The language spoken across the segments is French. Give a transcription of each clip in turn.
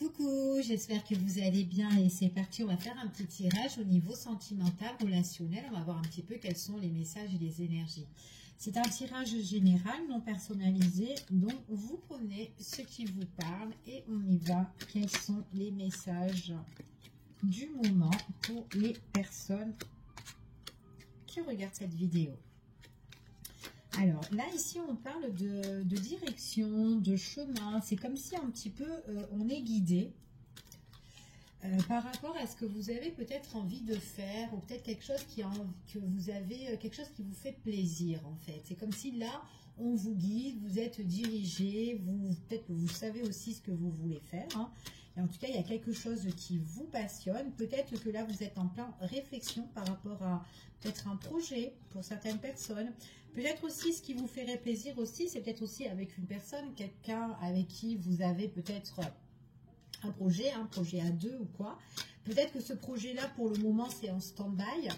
Coucou, j'espère que vous allez bien et c'est parti, on va faire un petit tirage au niveau sentimental, relationnel, on va voir un petit peu quels sont les messages et les énergies. C'est un tirage général, non personnalisé, donc vous prenez ce qui vous parle et on y va. Quels sont les messages du moment pour les personnes qui regardent cette vidéo? Alors là, ici, on parle de direction, de chemin. C'est comme si un petit peu on est guidé par rapport à ce que vous avez peut-être envie de faire ou peut-être quelque chose que vous avez, quelque chose qui vous fait plaisir en fait. C'est comme si là, on vous guide, vous êtes dirigé, peut-être que vous savez aussi ce que vous voulez faire. Hein. Et en tout cas, il y a quelque chose qui vous passionne. Peut-être que là, vous êtes en plein réflexion par rapport à peut-être un projet pour certaines personnes. Peut-être aussi, ce qui vous ferait plaisir aussi, c'est peut-être aussi avec une personne, quelqu'un avec qui vous avez peut-être un projet à deux ou quoi. Peut-être que ce projet-là, pour le moment, c'est en stand-by.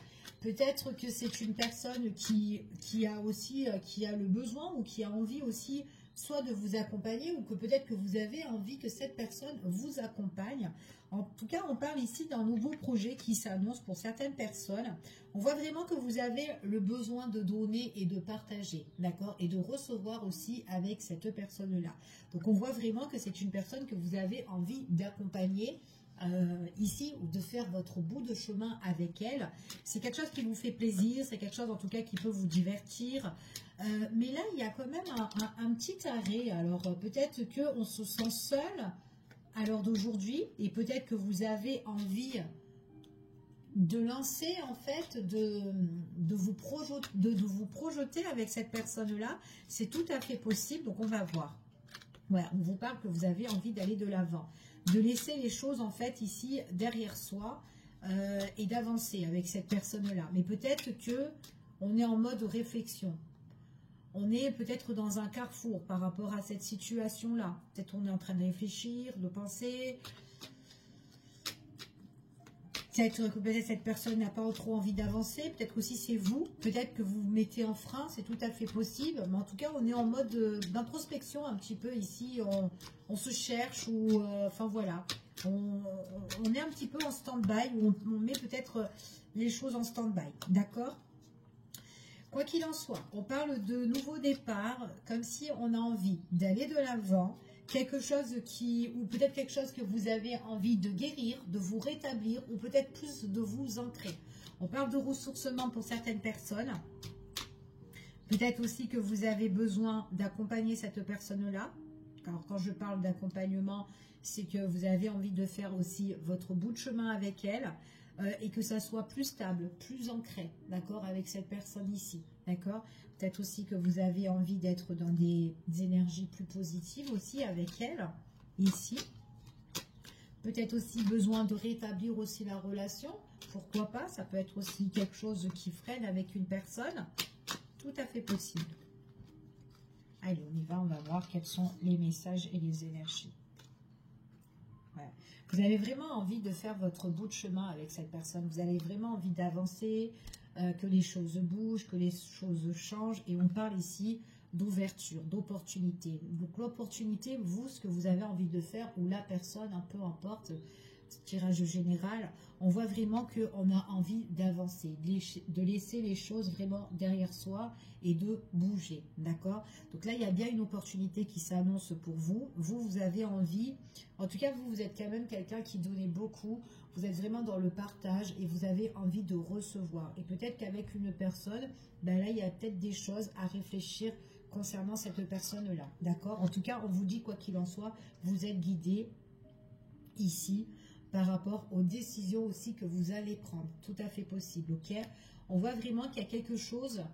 Peut-être que c'est une personne qui a aussi, qui a le besoin ou qui a envie aussi soit de vous accompagner ou que peut-être que vous avez envie que cette personne vous accompagne. En tout cas, on parle ici d'un nouveau projet qui s'annonce pour certaines personnes. On voit vraiment que vous avez le besoin de donner et de partager, d'accord? Et de recevoir aussi avec cette personne-là. Donc, on voit vraiment que c'est une personne que vous avez envie d'accompagner ici ou de faire votre bout de chemin avec elle. C'est quelque chose qui vous fait plaisir, c'est quelque chose en tout cas qui peut vous divertir. Mais là, il y a quand même un petit arrêt. Alors, peut-être qu'on se sent seul à l'heure d'aujourd'hui et peut-être que vous avez envie de lancer, en fait, de vous projeter avec cette personne-là. C'est tout à fait possible, donc on va voir. Voilà, on vous parle que vous avez envie d'aller de l'avant, de laisser les choses, en fait, ici, derrière soi et d'avancer avec cette personne-là. Mais peut-être que on est en mode réflexion. On est peut-être dans un carrefour par rapport à cette situation-là. Peut-être on est en train de réfléchir, de penser. Peut-être que cette personne n'a pas trop envie d'avancer. Peut-être aussi c'est vous. Peut-être que vous vous mettez en frein. C'est tout à fait possible. Mais en tout cas, on est en mode d'introspection un petit peu ici. On se cherche ou... enfin voilà. On est un petit peu en stand-by. On met peut-être les choses en stand-by. D'accord ? Quoi qu'il en soit, on parle de nouveau départ, comme si on a envie d'aller de l'avant, quelque chose ou peut-être quelque chose que vous avez envie de guérir, de vous rétablir, ou peut-être plus de vous ancrer. On parle de ressourcement pour certaines personnes. Peut-être aussi que vous avez besoin d'accompagner cette personne-là. Alors, quand je parle d'accompagnement, c'est que vous avez envie de faire aussi votre bout de chemin avec elle. Et que ça soit plus stable, plus ancré, d'accord, avec cette personne ici, d'accord. Peut-être aussi que vous avez envie d'être dans des énergies plus positives aussi avec elle, ici. Peut-être aussi besoin de rétablir aussi la relation, pourquoi pas, ça peut être aussi quelque chose qui freine avec une personne, tout à fait possible. Allez, on y va, on va voir quels sont les messages et les énergies. Ouais. Vous avez vraiment envie de faire votre bout de chemin avec cette personne. Vous avez vraiment envie d'avancer, que les choses bougent, que les choses changent. Et on parle ici d'ouverture, d'opportunité. Donc l'opportunité, vous, ce que vous avez envie de faire, ou la personne, un peu importe, tirage général, on voit vraiment qu'on a envie d'avancer, de laisser les choses vraiment derrière soi et de bouger, d'accord? Donc là, il y a bien une opportunité qui s'annonce pour vous. Vous avez envie, en tout cas, vous êtes quand même quelqu'un qui donnait beaucoup, vous êtes vraiment dans le partage et vous avez envie de recevoir. Et peut-être qu'avec une personne, ben là, il y a peut-être des choses à réfléchir concernant cette personne-là, d'accord? En tout cas, on vous dit, quoi qu'il en soit, vous êtes guidé ici, par rapport aux décisions aussi que vous allez prendre. Tout à fait possible, ok? On voit vraiment qu'il y a quelque chose,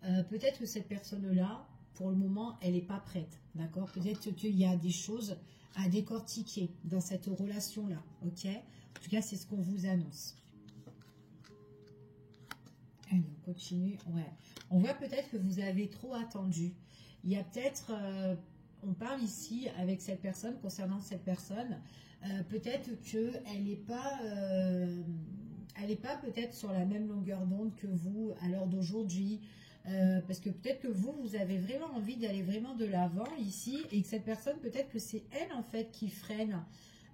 peut-être que cette personne-là, pour le moment, elle n'est pas prête, d'accord? Peut-être qu'il y a des choses à décortiquer dans cette relation-là, ok? En tout cas, c'est ce qu'on vous annonce. Allez, on continue, ouais. On voit peut-être que vous avez trop attendu. Il y a peut-être... on parle ici avec cette personne, concernant cette personne, peut-être qu'elle n'est pas, peut-être sur la même longueur d'onde que vous à l'heure d'aujourd'hui, parce que peut-être que vous avez vraiment envie d'aller vraiment de l'avant ici, et que cette personne, peut-être que c'est elle en fait qui freine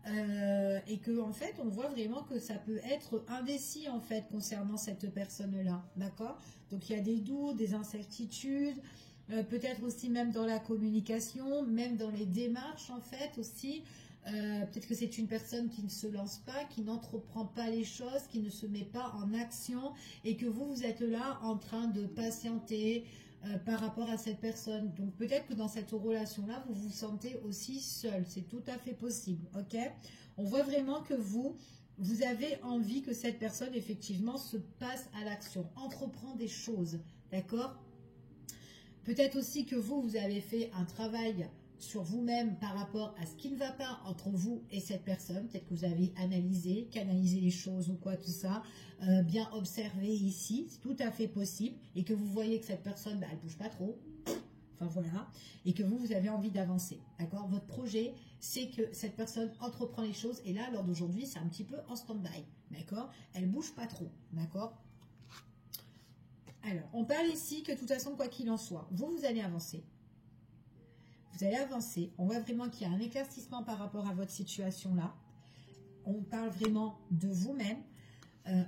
et que en fait on voit vraiment que ça peut être indécis en fait concernant cette personne-là, d'accord? Donc il y a des doutes, des incertitudes, peut-être aussi même dans la communication, même dans les démarches en fait aussi. Peut-être que c'est une personne qui ne se lance pas, qui n'entreprend pas les choses, qui ne se met pas en action et que vous êtes là en train de patienter par rapport à cette personne. Donc peut-être que dans cette relation-là, vous vous sentez aussi seul. C'est tout à fait possible, ok? On voit vraiment que vous avez envie que cette personne, effectivement, se passe à l'action, entreprend des choses, d'accord? Peut-être aussi que vous avez fait un travail sur vous-même par rapport à ce qui ne va pas entre vous et cette personne. Peut-être que vous avez analysé, canalisé les choses ou quoi, tout ça, bien observé ici, c'est tout à fait possible, et que vous voyez que cette personne, elle bouge pas trop, enfin voilà, et que vous avez envie d'avancer, d'accord? Votre projet, c'est que cette personne entreprend les choses, et là, lors d'aujourd'hui, c'est un petit peu en stand-by, d'accord? Elle bouge pas trop, d'accord? Alors, on parle ici que de toute façon, quoi qu'il en soit, vous allez avancer. Vous allez avancer. On voit vraiment qu'il y a un éclaircissement par rapport à votre situation là. On parle vraiment de vous-même.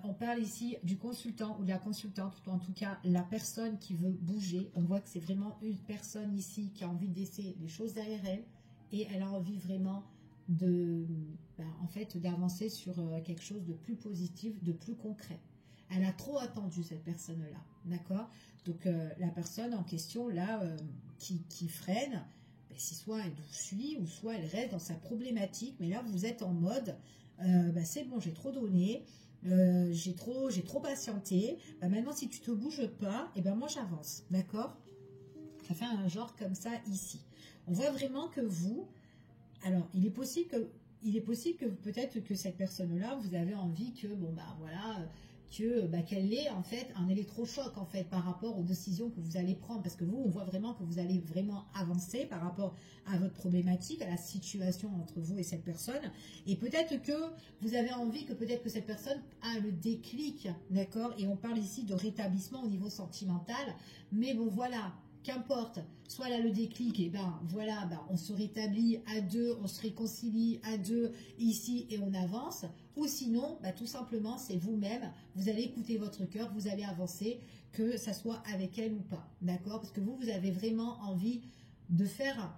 On parle ici du consultant ou de la consultante, ou en tout cas la personne qui veut bouger. On voit que c'est vraiment une personne ici qui a envie de laisser les choses derrière elle et elle a envie vraiment de, en fait, d'avancer sur quelque chose de plus positif, de plus concret. Elle a trop attendu cette personne-là, d'accord? Donc la personne en question là qui freine, si soit elle vous suit ou soit elle reste dans sa problématique, mais là vous êtes en mode c'est bon, j'ai trop donné, j'ai trop patienté, maintenant si tu te bouges pas, et moi j'avance, d'accord? Ça fait un genre comme ça ici. On voit vraiment que vous, alors il est possible que peut-être que cette personne-là, vous avez envie que, qu'elle ait en fait un électrochoc en fait par rapport aux décisions que vous allez prendre, parce que vous, on voit vraiment que vous allez vraiment avancer par rapport à votre problématique, à la situation entre vous et cette personne, et peut-être que vous avez envie que peut-être que cette personne a le déclic, d'accord? Et on parle ici de rétablissement au niveau sentimental, mais bon voilà, qu'importe, soit là le déclic, et on se rétablit à deux, on se réconcilie à deux ici et on avance, ou sinon, tout simplement, c'est vous-même, vous allez écouter votre cœur, vous allez avancer, que ça soit avec elle ou pas, d'accord? Parce que vous avez vraiment envie de faire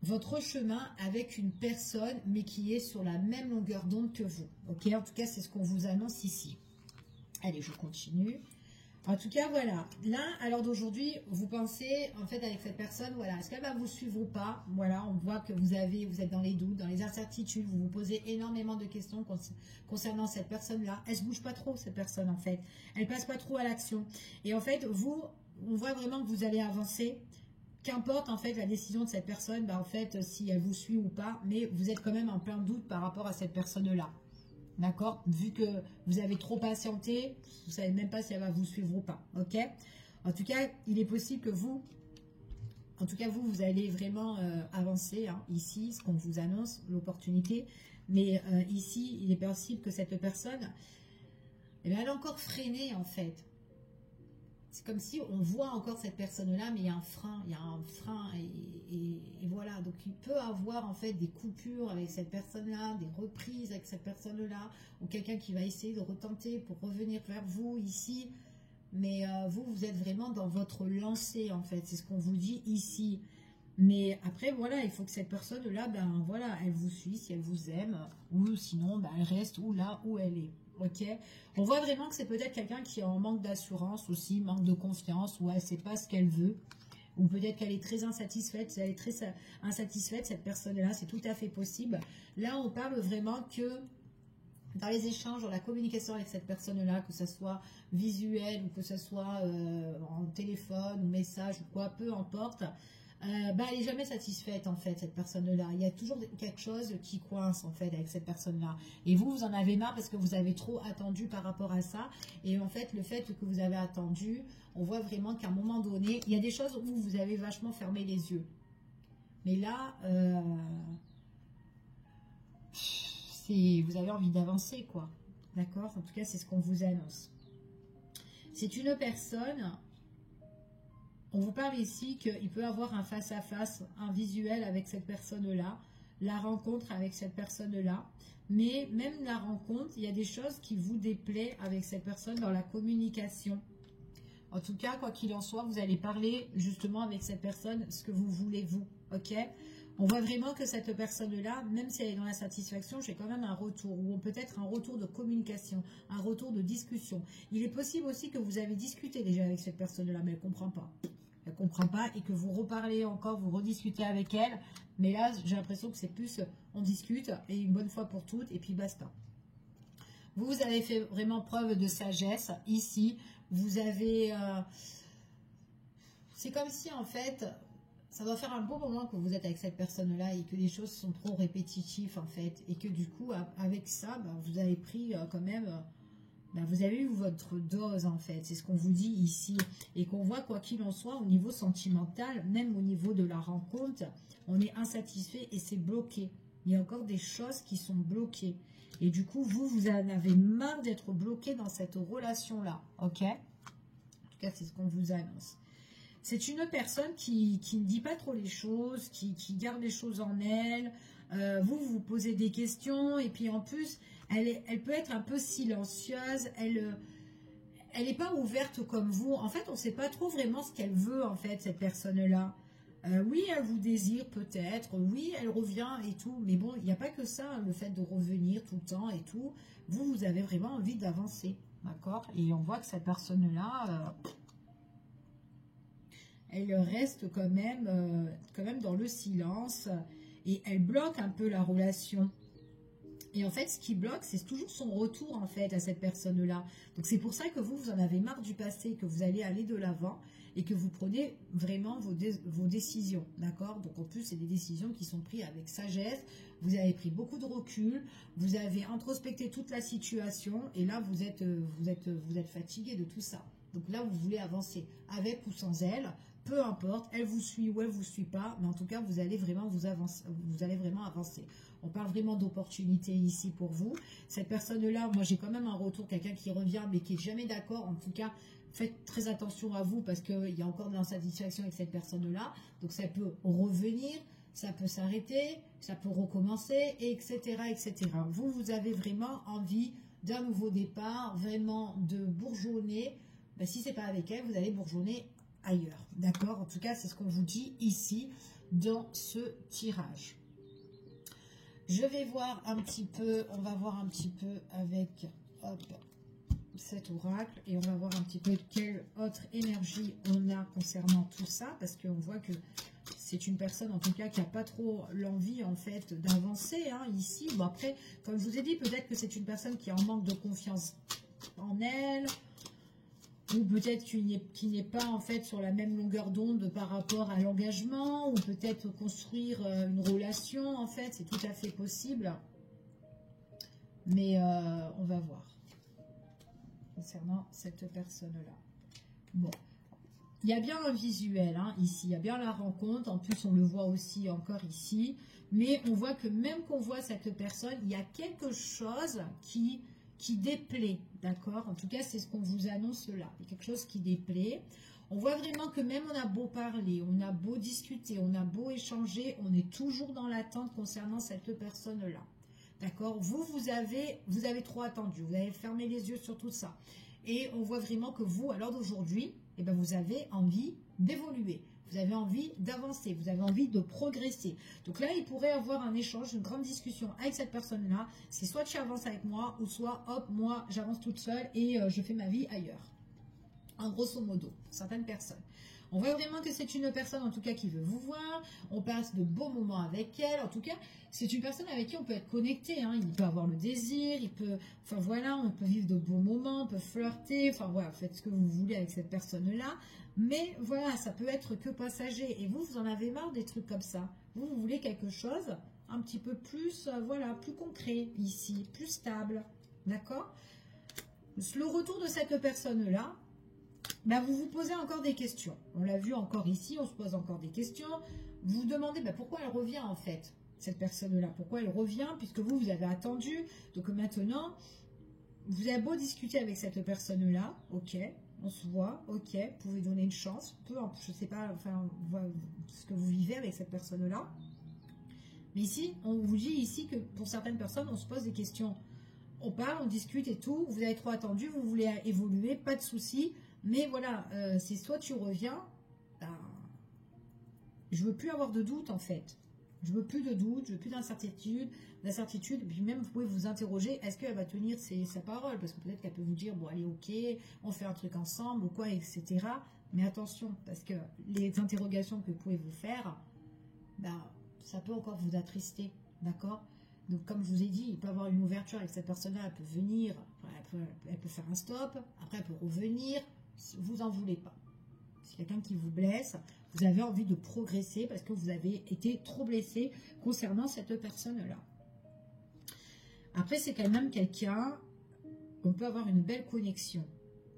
votre chemin avec une personne, mais qui est sur la même longueur d'onde que vous, ok? En tout cas, c'est ce qu'on vous annonce ici. Allez, je continue. En tout cas, voilà. Là, à l'heure d'aujourd'hui, vous pensez, en fait, avec cette personne, voilà, est-ce qu'elle va vous suivre ou pas? Voilà, on voit que vous êtes dans les doutes, dans les incertitudes, vous vous posez énormément de questions concernant cette personne-là. Elle se bouge pas trop, cette personne, en fait. Elle passe pas trop à l'action. Et en fait, on voit vraiment que vous allez avancer. Qu'importe, en fait, la décision de cette personne, en fait, si elle vous suit ou pas, mais vous êtes quand même en plein doute par rapport à cette personne-là. D'accord? Vu que vous avez trop patienté, vous ne savez même pas si elle va vous suivre ou pas. Ok? En tout cas, il est possible que vous allez vraiment avancer ici, ce qu'on vous annonce, l'opportunité. Mais ici, il est possible que cette personne, elle a encore freiné en fait. C'est comme si on voit encore cette personne-là, mais il y a un frein, et voilà. Donc il peut avoir en fait des coupures avec cette personne-là, des reprises avec cette personne-là, ou quelqu'un qui va essayer de retenter pour revenir vers vous ici. Mais vous êtes vraiment dans votre lancée en fait, c'est ce qu'on vous dit ici. Mais après voilà, il faut que cette personne-là, elle vous suit si elle vous aime, ou sinon elle reste là où elle est. Ok, on voit vraiment que c'est peut-être quelqu'un qui est en manque d'assurance aussi, manque de confiance, ou elle ne sait pas ce qu'elle veut, ou peut-être qu'elle est très insatisfaite, cette personne-là, c'est tout à fait possible. Là, on parle vraiment que dans les échanges, dans la communication avec cette personne-là, que ce soit visuel ou que ce soit en téléphone ou message ou quoi, peu importe, elle n'est jamais satisfaite en fait, cette personne-là. Il y a toujours quelque chose qui coince en fait avec cette personne-là. Et vous en avez marre parce que vous avez trop attendu par rapport à ça. Et en fait, le fait que vous avez attendu, on voit vraiment qu'à un moment donné, il y a des choses où vous avez vachement fermé les yeux. Mais là, vous avez envie d'avancer, quoi. D'accord? En tout cas, c'est ce qu'on vous annonce. C'est une personne... On vous parle ici qu'il peut avoir un face-à-face, un visuel avec cette personne-là. la rencontre avec cette personne-là. Mais même la rencontre, il y a des choses qui vous déplaient avec cette personne dans la communication. En tout cas, quoi qu'il en soit, vous allez parler justement avec cette personne ce que vous voulez vous, ok? On voit vraiment que cette personne-là, même si elle est dans la satisfaction, j'ai quand même un retour, ou peut-être un retour de communication, un retour de discussion. Il est possible aussi que vous avez discuté déjà avec cette personne-là, mais elle ne comprend pas. Elle ne comprend pas et que vous reparlez encore, vous rediscutez avec elle. Mais là, j'ai l'impression que c'est plus, on discute et une bonne fois pour toutes et puis basta. Vous avez fait vraiment preuve de sagesse ici. Vous avez... c'est comme si en fait, ça doit faire un bon moment que vous êtes avec cette personne-là et que les choses sont trop répétitives en fait. Et que du coup, avec ça, vous avez pris quand même... vous avez eu votre dose en fait, c'est ce qu'on vous dit ici. Et qu'on voit quoi qu'il en soit au niveau sentimental, même au niveau de la rencontre, on est insatisfait et c'est bloqué. Il y a encore des choses qui sont bloquées. Et du coup, vous en avez marre d'être bloqué dans cette relation-là, ok? En tout cas, c'est ce qu'on vous annonce. C'est une personne qui ne dit pas trop les choses, qui garde les choses en elle. Vous posez des questions et puis en plus, elle peut être un peu silencieuse. Elle n'est pas ouverte comme vous. En fait, on ne sait pas trop vraiment ce qu'elle veut, en fait, cette personne-là. Oui, elle vous désire peut-être. Oui, elle revient et tout. Mais bon, il n'y a pas que ça, hein, le fait de revenir tout le temps et tout. Vous avez vraiment envie d'avancer, d'accord? Et on voit que cette personne-là... elle reste quand même dans le silence et elle bloque un peu la relation. Et en fait, ce qui bloque, c'est toujours son retour en fait à cette personne-là. Donc c'est pour ça que vous en avez marre du passé, que vous allez aller de l'avant et que vous prenez vraiment vos décisions, d'accord? Donc en plus, c'est des décisions qui sont prises avec sagesse. Vous avez pris beaucoup de recul, vous avez introspecté toute la situation et là, vous êtes fatigué de tout ça. Donc là, vous voulez avancer avec ou sans elle. Peu importe, elle vous suit ou elle vous suit pas, mais en tout cas, vous allez vraiment avancer. On parle vraiment d'opportunités ici pour vous. Cette personne-là, moi j'ai quand même un retour, quelqu'un qui revient mais qui n'est jamais d'accord. En tout cas, faites très attention à vous parce qu'il y a encore de l'insatisfaction avec cette personne-là. Donc ça peut revenir, ça peut s'arrêter, ça peut recommencer, etc., etc. Vous avez vraiment envie d'un nouveau départ, vraiment de bourgeonner. Ben, si ce n'est pas avec elle, vous allez bourgeonner ailleurs, d'accord? En tout cas, c'est ce qu'on vous dit ici dans ce tirage. Je vais voir un petit peu, on va voir un petit peu avec cet oracle et on va voir un petit peu quelle autre énergie on a concernant tout ça parce qu'on voit que c'est une personne en tout cas qui n'a pas trop l'envie en fait d'avancer hein, ici. Bon après, comme je vous ai dit, peut-être que c'est une personne qui est en manque de confiance en elle, ou peut-être qui n'est pas en fait sur la même longueur d'onde par rapport à l'engagement, ou peut-être construire une relation en fait, c'est tout à fait possible. Mais on va voir concernant cette personne-là. Bon, il y a bien un visuel hein, ici, il y a bien la rencontre, en plus on le voit aussi encore ici, mais on voit que même qu'on voit cette personne, il y a quelque chose qui déplaît, d'accord? En tout cas, c'est ce qu'on vous annonce là. Il y a quelque chose qui déplaît. On voit vraiment que même on a beau parler, on a beau discuter, on a beau échanger, on est toujours dans l'attente concernant cette personne-là. D'accord? Vous avez trop attendu. Vous avez fermé les yeux sur tout ça. Et on voit vraiment que vous, à l'heure d'aujourd'hui, eh ben, vous avez envie d'évoluer. Vous avez envie d'avancer, vous avez envie de progresser. Donc là, il pourrait y avoir un échange, une grande discussion avec cette personne-là. C'est soit tu avances avec moi, ou soit, hop, moi, j'avance toute seule et je fais ma vie ailleurs. En grosso modo, certaines personnes. On voit vraiment que c'est une personne, en tout cas, qui veut vous voir. On passe de beaux moments avec elle. En tout cas, c'est une personne avec qui on peut être connecté. Hein. Il peut avoir le désir, il peut... Enfin, voilà, on peut vivre de beaux moments, on peut flirter. Enfin, voilà, faites ce que vous voulez avec cette personne-là. Mais voilà, ça peut être que passager. Et vous en avez marre des trucs comme ça. Vous voulez quelque chose un petit peu plus, voilà, plus concret ici, plus stable. D'accord? Le retour de cette personne-là, ben vous vous posez encore des questions. On l'a vu encore ici, on se pose encore des questions. Vous vous demandez ben pourquoi elle revient en fait, cette personne-là. Pourquoi elle revient, puisque vous avez attendu. Donc maintenant, vous avez beau discuter avec cette personne-là, ok, on se voit, ok, vous pouvez donner une chance. Je ne sais pas enfin, ce que vous vivez avec cette personne-là. Mais ici, on vous dit ici que pour certaines personnes, on se pose des questions. On parle, on discute et tout. Vous avez trop attendu, vous voulez évoluer, pas de souci. Mais voilà, c'est soit tu reviens, ben, je veux plus avoir de doute en fait. Je veux plus de doute, je veux plus d'incertitude. Et puis même, vous pouvez vous interroger, est-ce qu'elle va tenir sa parole? Parce que peut-être qu'elle peut vous dire, bon allez, ok, on fait un truc ensemble ou quoi, etc. Mais attention, parce que les interrogations que vous pouvez vous faire, ben, ça peut encore vous attrister, d'accord? Donc comme je vous ai dit, il peut y avoir une ouverture avec cette personne-là, elle peut venir, elle peut faire un stop, après elle peut revenir, vous en voulez pas. C'est quelqu'un qui vous blesse, vous avez envie de progresser parce que vous avez été trop blessé concernant cette personne-là. Après, c'est quand même quelqu'un, on peut avoir une belle connexion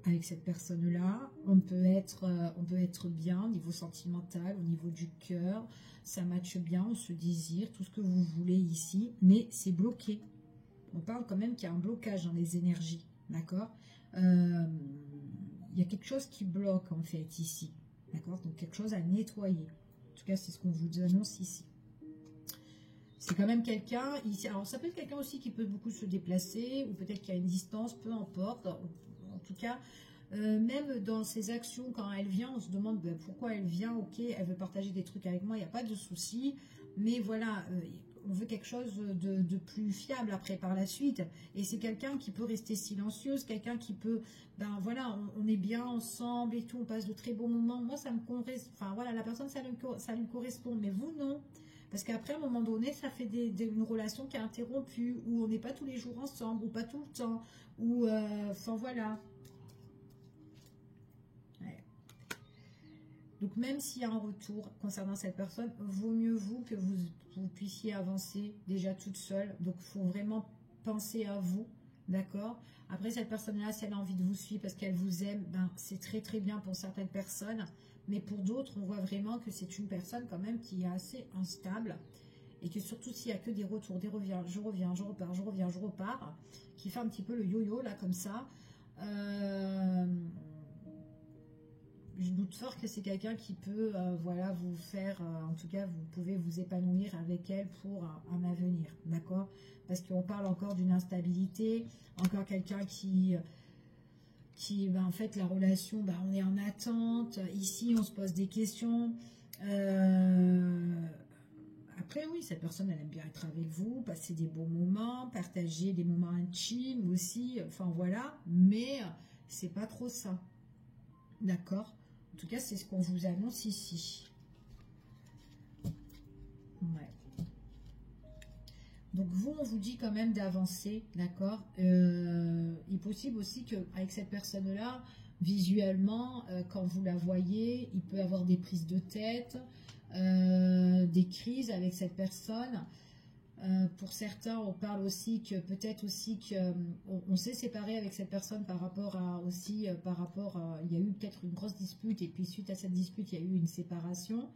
avec cette personne-là, on peut être bien au niveau sentimental, au niveau du cœur, ça matche bien, on se désire, tout ce que vous voulez ici, mais c'est bloqué. On parle quand même qu'il y a un blocage dans les énergies, d'accord? Il y a quelque chose qui bloque en fait ici, d'accord? Donc quelque chose à nettoyer. En tout cas, c'est ce qu'on vous annonce ici. C'est quand même quelqu'un ici. Alors ça peut être quelqu'un aussi qui peut beaucoup se déplacer, ou peut-être qu'il y a une distance, peu importe. En tout cas, même dans ses actions, quand elle vient, on se demande ben, pourquoi elle vient. Ok, elle veut partager des trucs avec moi, il n'y a pas de souci. Mais voilà, on veut quelque chose de plus fiable après par la suite. Et c'est quelqu'un qui peut rester silencieuse, quelqu'un qui peut, ben voilà, on est bien ensemble et tout, on passe de très bons moments. Moi, ça me correspond. Enfin voilà, la personne, ça lui correspond, mais vous, non. Parce qu'après, à un moment donné, ça fait une relation qui est interrompue, où on n'est pas tous les jours ensemble, ou pas tout le temps, ou, enfin voilà. Ouais. Donc même s'il y a un retour concernant cette personne, vaut mieux vous que vous puissiez avancer déjà toute seule. Donc il faut vraiment penser à vous, d'accord? Après cette personne-là, si elle a envie de vous suivre parce qu'elle vous aime, ben, c'est très très bien pour certaines personnes. Mais pour d'autres, on voit vraiment que c'est une personne quand même qui est assez instable. Et que surtout s'il n'y a que des retours, des reviens, je reviens, je repars, je reviens, je repars, qui fait un petit peu le yo-yo là comme ça. Je doute fort que c'est quelqu'un qui peut voilà, vous faire, en tout cas vous pouvez vous épanouir avec elle pour un avenir, d'accord? Parce qu'on parle encore d'une instabilité, encore quelqu'un qui ben, en fait la relation, ben, on est en attente, ici on se pose des questions. Après oui, cette personne elle aime bien être avec vous, passer des bons moments, partager des moments intimes aussi, enfin voilà, mais c'est pas trop ça, d'accord? En tout cas, c'est ce qu'on vous annonce ici. Ouais. Donc vous, on vous dit quand même d'avancer, d'accord? Il est possible aussi qu'avec cette personne-là, visuellement, quand vous la voyez, il peut avoir des prises de tête, des crises avec cette personne. Pour certains, on parle aussi que peut-être aussi qu'on s'est séparé avec cette personne par rapport à aussi, il y a eu peut-être une grosse dispute et puis suite à cette dispute, il y a eu une séparation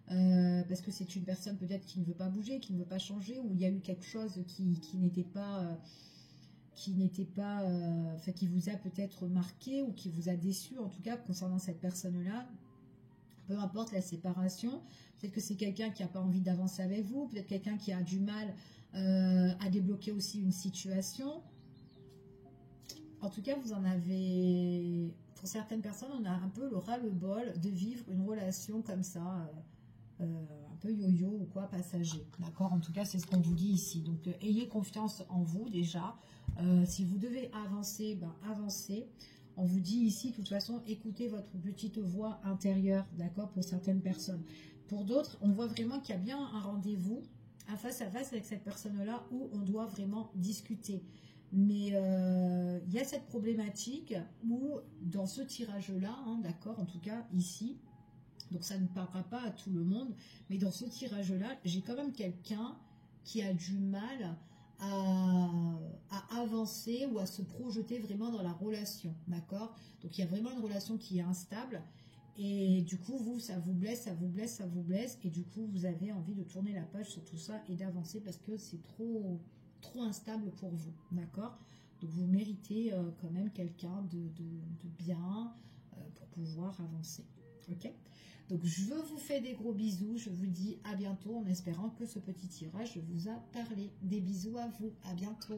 parce que c'est une personne peut-être qui ne veut pas bouger, qui ne veut pas changer, ou il y a eu quelque chose qui n'était pas, enfin qui vous a peut-être marqué ou qui vous a déçu en tout cas concernant cette personne-là. Peu importe la séparation, peut-être que c'est quelqu'un qui n'a pas envie d'avancer avec vous, peut-être quelqu'un qui a du mal à débloquer aussi une situation. En tout cas, vous en avez, pour certaines personnes, on a un peu le ras-le-bol de vivre une relation comme ça, un peu yo-yo ou quoi, passager. D'accord? En tout cas, c'est ce qu'on vous dit ici. Donc, ayez confiance en vous déjà. Si vous devez avancer, ben avancez. On vous dit ici, de toute façon, écoutez votre petite voix intérieure, d'accord, pour certaines personnes. Pour d'autres, on voit vraiment qu'il y a bien un rendez-vous, un face-à-face avec cette personne-là, où on doit vraiment discuter. Mais il y a cette problématique où, dans ce tirage-là, hein, d'accord, en tout cas, ici, donc ça ne parlera pas à tout le monde, mais dans ce tirage-là, j'ai quand même quelqu'un qui a du mal à avancer ou à se projeter vraiment dans la relation, d'accord? Donc il y a vraiment une relation qui est instable et du coup vous, ça vous blesse, ça vous blesse, ça vous blesse et du coup vous avez envie de tourner la page sur tout ça et d'avancer parce que c'est trop instable pour vous, d'accord? Donc vous méritez quand même quelqu'un de bien pour pouvoir avancer, ok? Donc, je vous fais des gros bisous. Je vous dis à bientôt en espérant que ce petit tirage vous a parlé. Des bisous à vous. À bientôt.